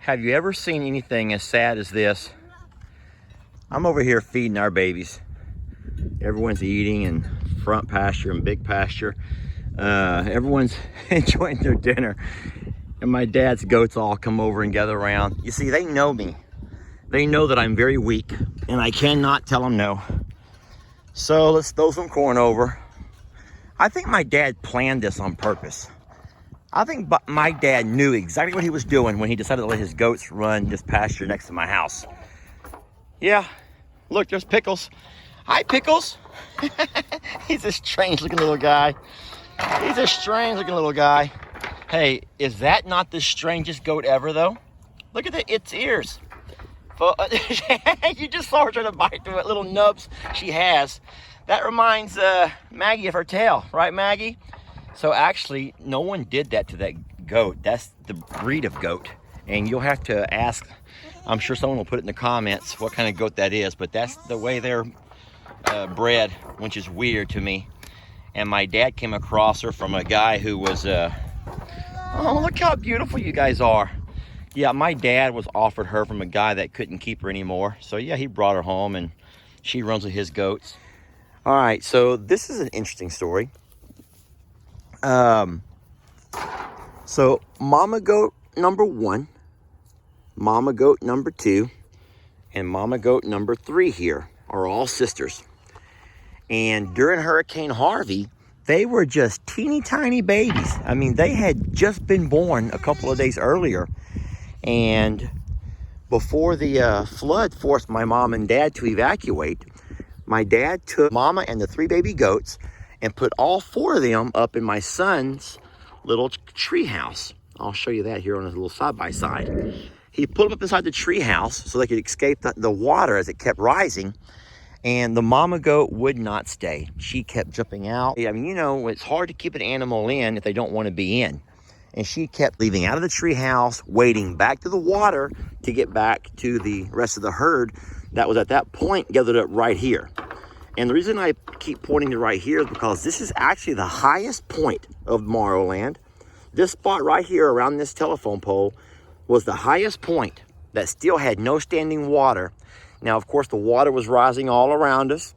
Have you ever seen anything as sad as this? I'm over here feeding our babies. Everyone's eating in front pasture and big pasture. Everyone's enjoying their dinner. And my dad's goats all come over and gather around. You see, they know me. They know that I'm very weak and I cannot tell them no. So let's throw some corn over. I think my dad planned this on purpose. I think my dad knew exactly what he was doing when he decided to let his goats run this pasture next to my house. Yeah, look, there's Pickles. Hi, Pickles. He's a strange looking little guy. He's a strange looking little guy. Hey, is that not the strangest goat ever though? Look at its ears. You just saw her trying to bite through what little nubs she has. That reminds Maggie of her tail, right, Maggie? So actually, no one did that to that goat. That's the breed of goat. And you'll have to ask, I'm sure someone will put it in the comments what kind of goat that is, but that's the way they're bred, which is weird to me. And my dad came across her from a guy who was, oh, look how beautiful you guys are. Yeah, my dad was offered her from a guy that couldn't keep her anymore. So yeah, he brought her home and she runs with his goats. All right, so this is an interesting story. So mama goat number 1, mama goat number 2, and mama goat number 3 here are all sisters. And during Hurricane Harvey, they were just teeny tiny babies. I mean, they had just been born a couple of days earlier. And before the flood forced my mom and dad to evacuate, my dad took mama and the 3 baby goats and put all 4 of them up in my son's little tree house. I'll show you that here on a little side-by-side. He put them up inside the tree house so they could escape the water as it kept rising. And the mama goat would not stay. She kept jumping out. I mean, you know, it's hard to keep an animal in if they don't want to be in. And she kept leaving out of the tree house, wading back to the water to get back to the rest of the herd that was at that point gathered up right here. And the reason I keep pointing to right here is because this is actually the highest point of Morrowland. This spot right here around this telephone pole was the highest point that still had no standing water. Now, of course, the water was rising all around us.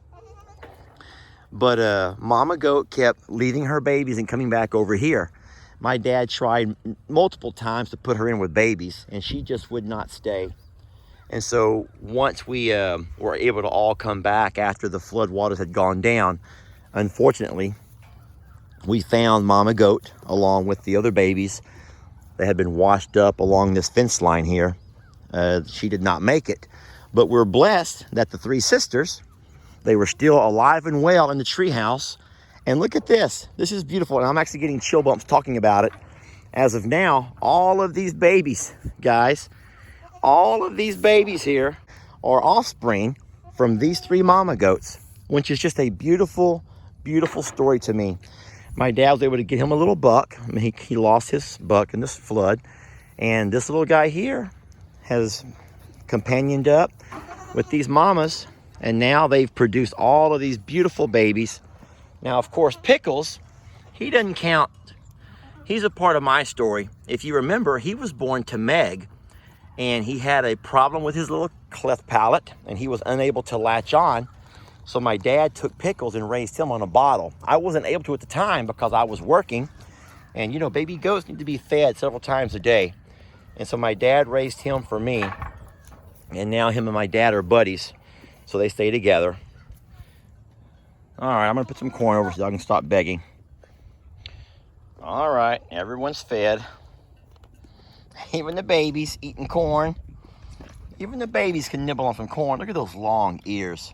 But mama goat kept leaving her babies and coming back over here. My dad tried multiple times to put her in with babies, and she just would not stay. And so once we were able to all come back after the flood waters had gone down, unfortunately, we found mama goat along with the other babies. They had been washed up along this fence line here. She did not make it. But we're blessed that the 3 sisters, they were still alive and well in the treehouse. And look at this. This is beautiful. And I'm actually getting chill bumps talking about it. As of now, all of these babies, guys, all of these babies here are offspring from these 3 mama goats, which is just a beautiful, beautiful story to me. My dad was able to get him a little buck. I mean, he lost his buck in this flood. And this little guy here has companioned up with these mamas. And now they've produced all of these beautiful babies. Now, of course, Pickles, he doesn't count. He's a part of my story. If you remember, he was born to Meg, and he had a problem with his little cleft palate, and he was unable to latch on. So my dad took Pickles and raised him on a bottle. I wasn't able to at the time because I was working, and you know, baby goats need to be fed several times a day. And so my dad raised him for me, and now him and my dad are buddies, so they stay together. All right, I'm gonna put some corn over so I can stop begging. All right, everyone's fed. Even the babies eating corn. Even the babies can nibble on some corn. Look at those long ears.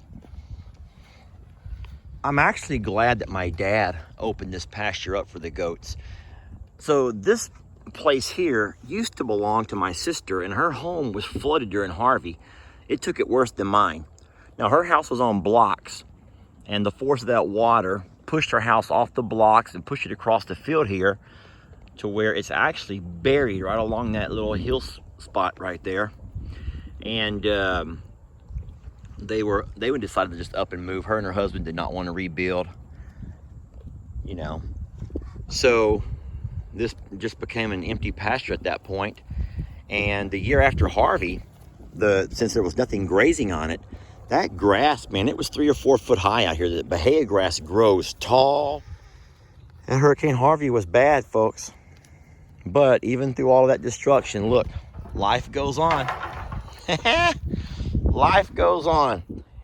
I'm actually glad that my dad opened this pasture up for the goats. So this place here used to belong to my sister, and her home was flooded during Harvey. It took it worse than mine. Now, her house was on blocks, and the force of that water pushed her house off the blocks and pushed it across the field here to where it's actually buried right along that little hill spot right there. And they would decide to just up and move. Her and her husband did not want to rebuild, you know. So this just became an empty pasture at that point. And the year after Harvey, since there was nothing grazing on it, that grass, man, it was 3 or 4 foot high out here. The Bahia grass grows tall. And Hurricane Harvey was bad, folks. But even through all of that destruction, look, life goes on. Life goes on.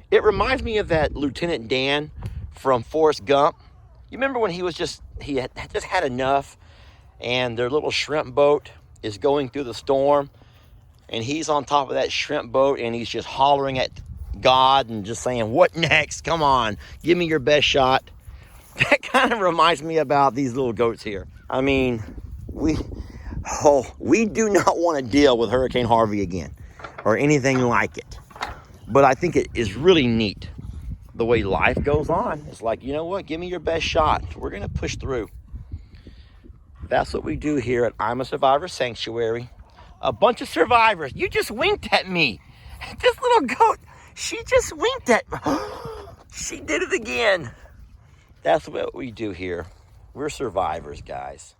It reminds me of that Lieutenant Dan from Forrest Gump. You remember when he had just had enough, and their little shrimp boat is going through the storm, and he's on top of that shrimp boat, and he's just hollering at God and just saying, what next? Come on, give me your best shot. That kind of reminds me about these little goats here. I mean, we do not want to deal with Hurricane Harvey again or anything like it. But I think it is really neat the way life goes on. It's like, you know what? Give me your best shot. We're going to push through. That's what we do here at I'm a Survivor Sanctuary. A bunch of survivors. You just winked at me. This little goat, she just winked at me. She did it again. That's what we do here. We're survivors, guys.